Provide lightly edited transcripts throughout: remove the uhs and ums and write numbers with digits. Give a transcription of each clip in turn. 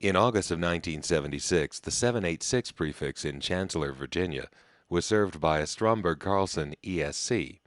In August of 1976, the 786 prefix in Chancellor, Virginia, was served by a Stromberg-Carlson ESC.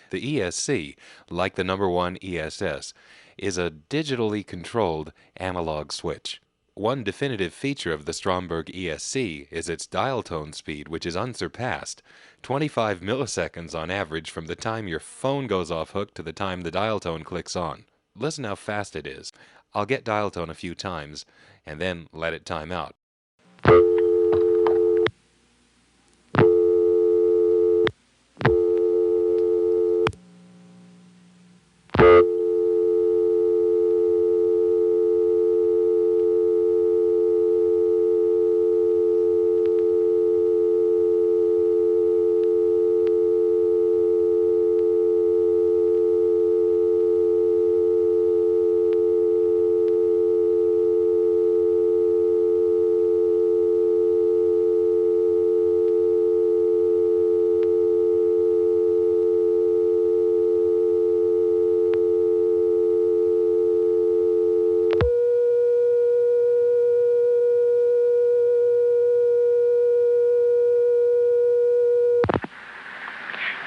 The ESC, like the number 1 ESS, is a digitally controlled analog switch. One definitive feature of the Stromberg ESC is its dial tone speed, which is unsurpassed, 25 milliseconds on average from the time your phone goes off hook to the time the dial tone clicks on. Listen how fast it is. I'll get dial tone a few times, and then let it time out.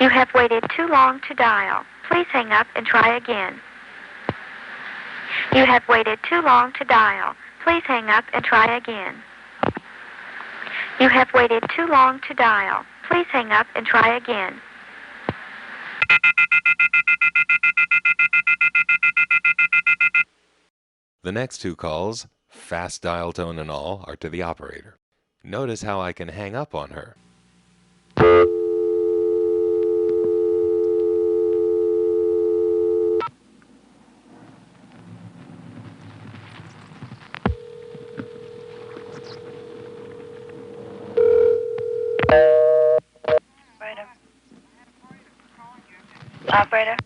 You have waited too long to dial. Please hang up and try again. You have waited too long to dial. Please hang up and try again. You have waited too long to dial. Please hang up and try again. The next two calls, fast dial tone and all, are to the operator. Notice how I can hang up on her. Operator.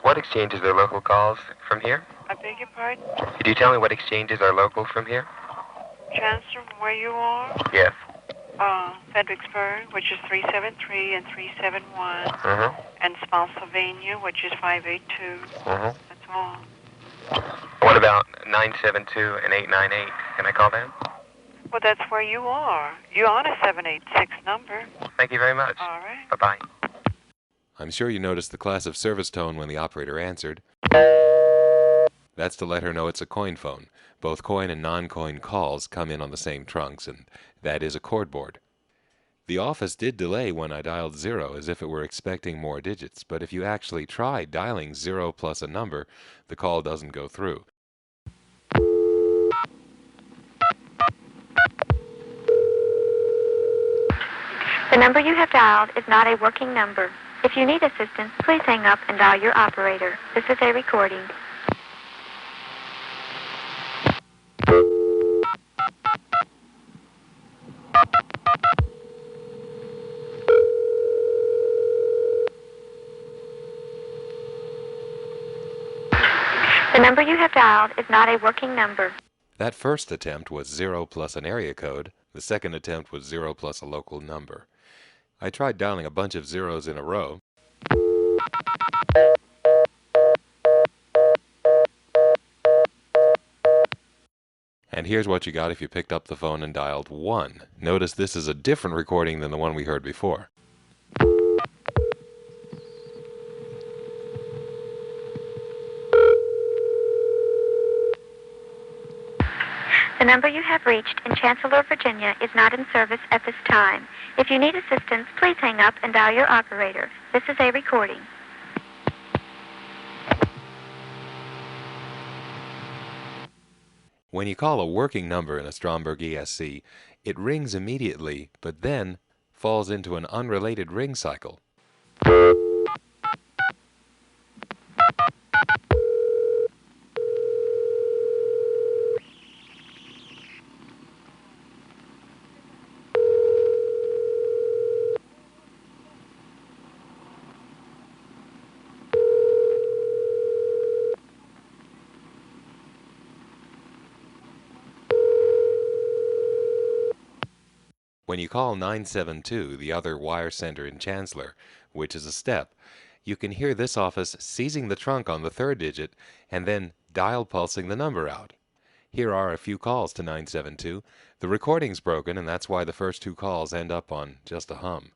What exchanges are local calls from here? I beg your pardon? Could you tell me what exchanges are local from here? Chancellor, where you are? Yes. Fredericksburg, which is 373 and 371. Mm-hmm. And Spotsylvania, which is 582. Mm-hmm. That's all. What about 972 and 898? Can I call them? Well, that's where you are. You're on a 786 number. Thank you very much. All right. Bye-bye. I'm sure you noticed the class of service tone when the operator answered. That's to let her know it's a coin phone. Both coin and non-coin calls come in on the same trunks, and that is a cord board. The office did delay when I dialed 0 as if it were expecting more digits, but if you actually try dialing 0 plus a number, the call doesn't go through. The number you have dialed is not a working number. If you need assistance, please hang up and dial your operator. This is a recording. The number you have dialed is not a working number. That first attempt was 0 plus an area code. The second attempt was 0 plus a local number. I tried dialing a bunch of zeros in a row. And here's what you got if you picked up the phone and dialed 1. Notice this is a different recording than the one we heard before. The number you have reached in Chancellor, Virginia is not in service at this time. If you need assistance, please hang up and dial your operator. This is a recording. When you call a working number in a Stromberg ESC, it rings immediately, but then falls into an unrelated ring cycle. When you call 972, the other wire center in Chancellor, which is a step, you can hear this office seizing the trunk on the third digit and then dial pulsing the number out. Here are a few calls to 972. The recording's broken, and that's why the first two calls end up on just a hum.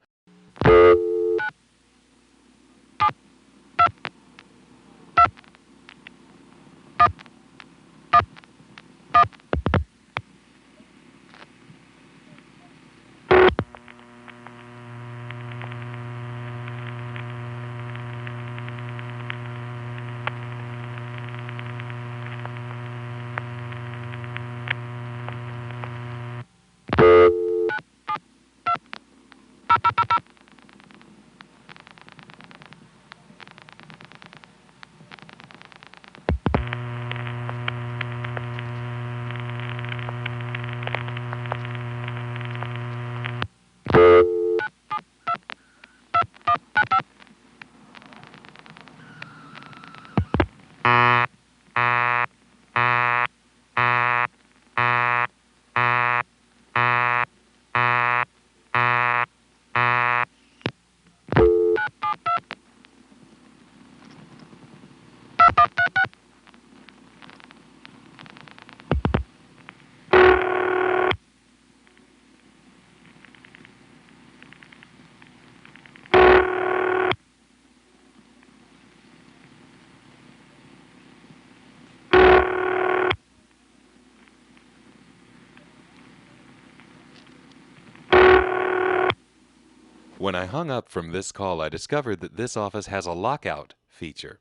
When I hung up from this call, I discovered that this office has a lockout feature.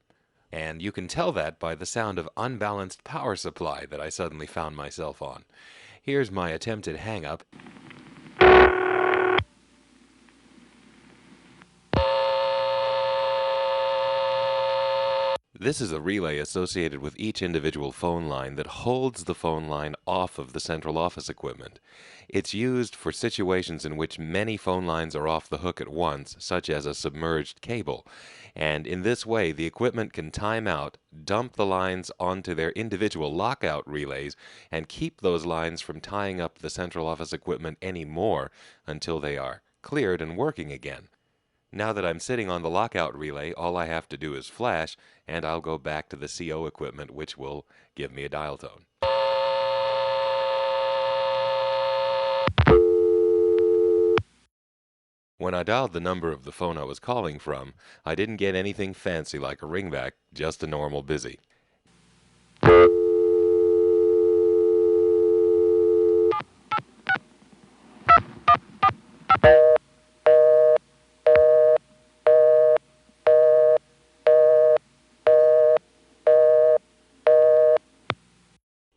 And you can tell that by the sound of unbalanced power supply that I suddenly found myself on. Here's my attempted hang-up. This is a relay associated with each individual phone line that holds the phone line off of the central office equipment. It's used for situations in which many phone lines are off the hook at once, such as a submerged cable. And in this way, the equipment can time out, dump the lines onto their individual lockout relays, and keep those lines from tying up the central office equipment anymore until they are cleared and working again. Now that I'm sitting on the lockout relay, all I have to do is flash, and I'll go back to the CO equipment, which will give me a dial tone. When I dialed the number of the phone I was calling from, I didn't get anything fancy like a ringback, just a normal busy.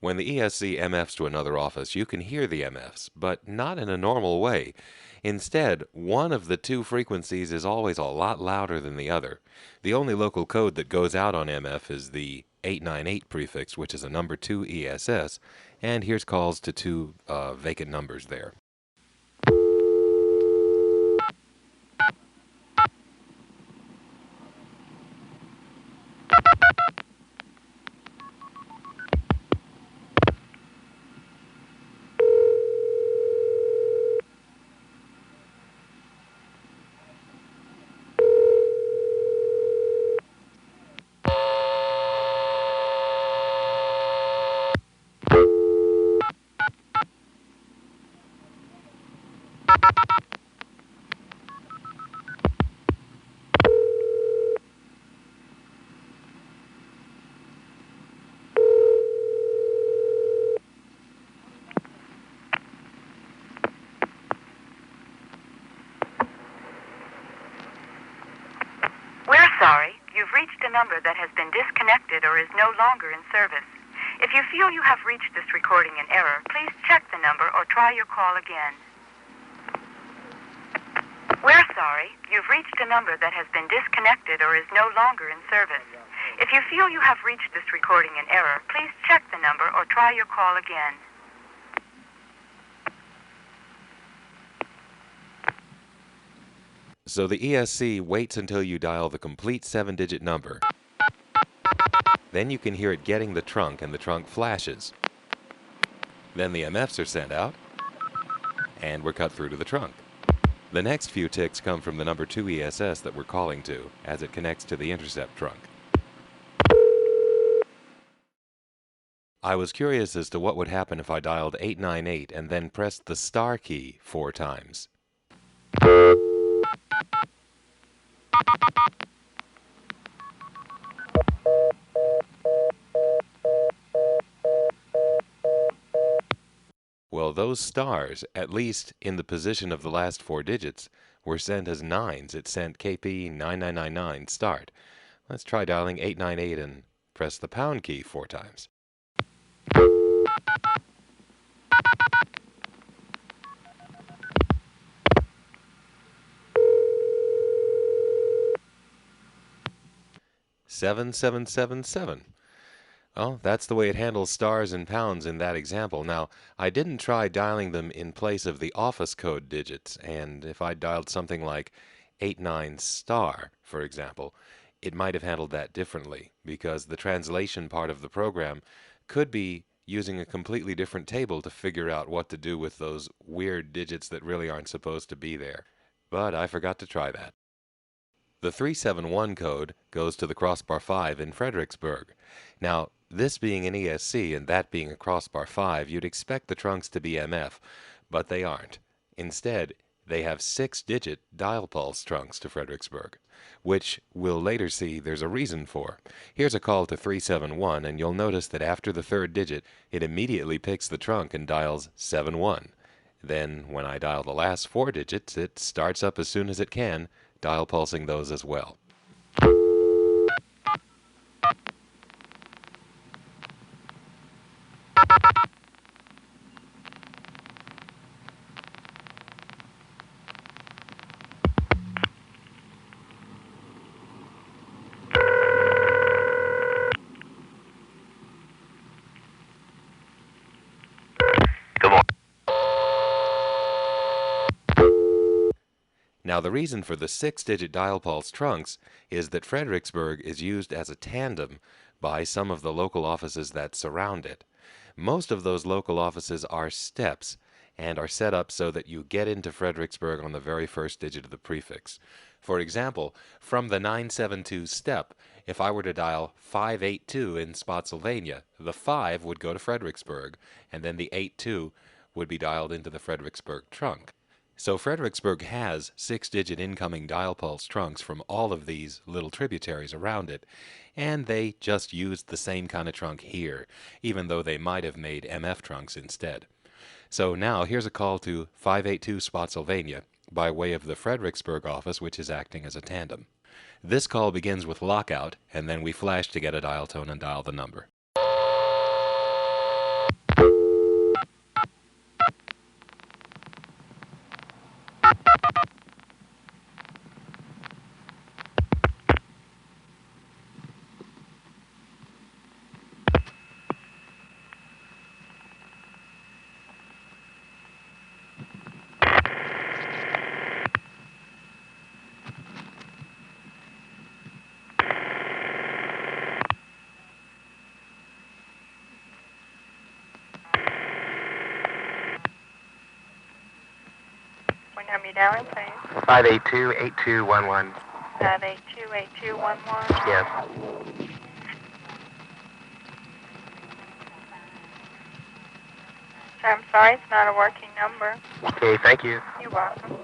When the ESC MFs to another office, you can hear the MFs, but not in a normal way. Instead, one of the two frequencies is always a lot louder than the other. The only local code that goes out on MF is the 898 prefix, which is a number 2 ESS, and here's calls to two vacant numbers there. We're sorry. You've reached a number that has been disconnected or is no longer in service. If you feel you have reached this recording in error, please check the number or try your call again. We're sorry. You've reached a number that has been disconnected or is no longer in service. If you feel you have reached this recording in error, please check the number or try your call again. So the ESC waits until you dial the complete 7-digit number. Then you can hear it getting the trunk, and the trunk flashes. Then the MFs are sent out, and we're cut through to the trunk. The next few ticks come from the number 2 ESS that we're calling to as it connects to the intercept trunk. I was curious as to what would happen if I dialed 898 and then pressed the star key 4 times. Well, those stars, at least in the position of the last 4 digits, were sent as 9s. It sent KP 9999 start. Let's try dialing 898 and press the pound key 4 times. Seven, 777. Well, that's the way it handles stars and pounds in that example. Now, I didn't try dialing them in place of the office code digits, and if I dialed something like 89 star, for example, it might have handled that differently, because the translation part of the program could be using a completely different table to figure out what to do with those weird digits that really aren't supposed to be there. But I forgot to try that. The 371 code goes to the crossbar 5 in Fredericksburg. Now, this being an ESC and that being a crossbar 5, you'd expect the trunks to be MF, but they aren't. Instead, they have 6-digit dial pulse trunks to Fredericksburg, which we'll later see there's a reason for. Here's a call to 371, and you'll notice that after the 3rd digit, it immediately picks the trunk and dials 71. Then, when I dial the last 4 digits, it starts up as soon as it can, dial pulsing those as well. Now, the reason for the 6-digit dial pulse trunks is that Fredericksburg is used as a tandem by some of the local offices that surround it. Most of those local offices are steps and are set up so that you get into Fredericksburg on the very first digit of the prefix. For example, from the 972 step, if I were to dial 582 in Spotsylvania, the 5 would go to Fredericksburg, and then the 82 would be dialed into the Fredericksburg trunk. So Fredericksburg has 6-digit incoming dial pulse trunks from all of these little tributaries around it, and they just used the same kind of trunk here, even though they might have made MF trunks instead. So now here's a call to 582 Spotsylvania by way of the Fredericksburg office, which is acting as a tandem. This call begins with lockout, and then we flash to get a dial tone and dial the number. What number you dialing, please? 582-8211. 582-8211. Yes. Sir, I'm sorry, it's not a working number. Okay, thank you. You're welcome.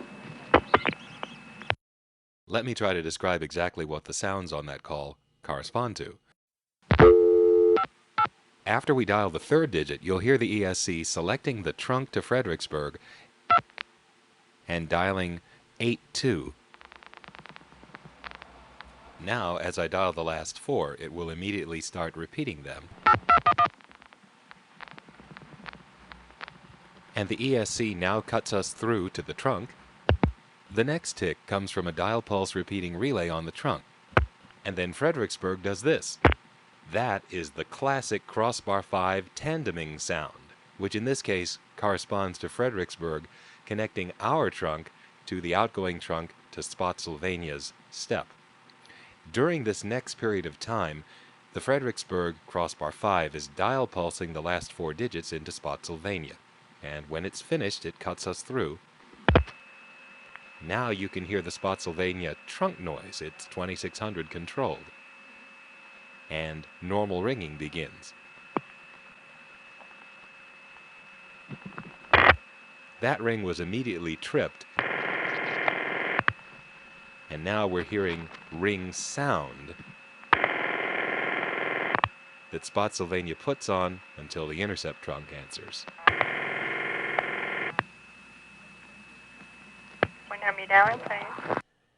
Let me try to describe exactly what the sounds on that call correspond to. After we dial the 3rd digit, you'll hear the ESC selecting the trunk to Fredericksburg and dialing 82. Now, as I dial the last 4, it will immediately start repeating them. And the ESC now cuts us through to the trunk. The next tick comes from a dial pulse repeating relay on the trunk. And then Fredericksburg does this. That is the classic crossbar 5 tandeming sound, which in this case corresponds to Fredericksburg connecting our trunk to the outgoing trunk to Spotsylvania's step. During this next period of time, the Fredericksburg crossbar 5 is dial pulsing the last 4 digits into Spotsylvania. And when it's finished, it cuts us through. Now you can hear the Spotsylvania trunk noise. It's 2600 controlled. And normal ringing begins. That ring was immediately tripped. And now we're hearing ring sound that Spotsylvania puts on until the intercept trunk answers.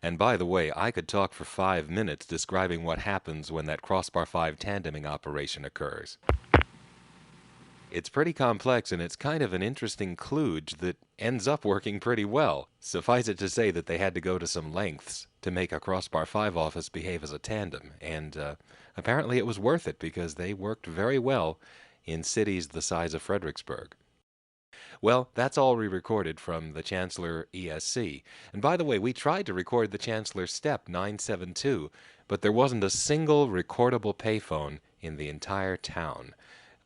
And by the way, I could talk for 5 minutes describing what happens when that crossbar 5 tandeming operation occurs. It's pretty complex, and it's kind of an interesting kludge that ends up working pretty well. Suffice it to say that they had to go to some lengths to make a crossbar 5 office behave as a tandem, and apparently it was worth it because they worked very well in cities the size of Fredericksburg. Well, that's all we recorded from the Chancellor ESC. And by the way, we tried to record the Chancellor Step 972, but there wasn't a single recordable payphone in the entire town.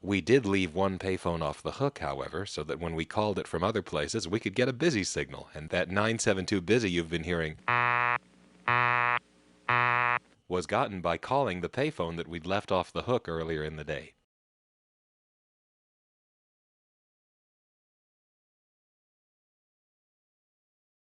We did leave one payphone off the hook, however, so that when we called it from other places, we could get a busy signal. And that 972 busy you've been hearing was gotten by calling the payphone that we'd left off the hook earlier in the day.